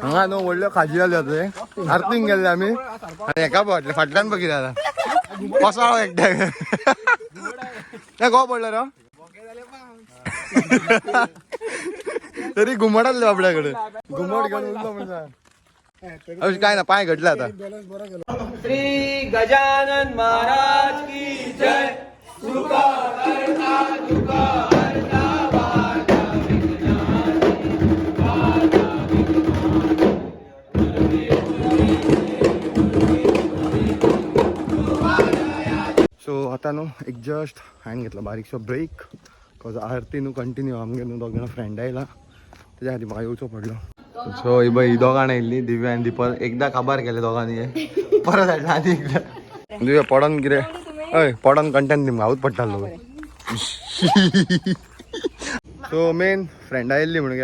हांगा न्हू व्हडल्यो खाजी जाल्यो थंय आरतींक गेल्ले आमी आनी एका फाटल्यान पळय कितें जाता कोसळ्ळो एकट्याक गो पडलो रे तरी घुमट आसले आपल्या कडेन घुमट घेवन उरलो म्हण सांग अशें काय ना पांय घडले आता श्री गजानन महाराज की जय सुखा करता दुखा हरता वार्ता सो आता न्हू एक जस्ट हांवें घेतलो बारीकसो ब्रेक बिकॉज आरती न्हू कंटिन्यू आमगे न्हू दोग जाणां फ्रेंड आयला तेज्या खातीर म्हाका येवचो पडलो सो ही बाई दोगां येयल्ली दिव्या आनी दीपक एकदां काबार केले दोगांनी हे परत हाडला आनी एकदां दिव्या पडोन कितें हय पडोन कंटेंट दिवंक हांवूच पडटालो सो मेन फ्रेंड आयिल्ली म्हणून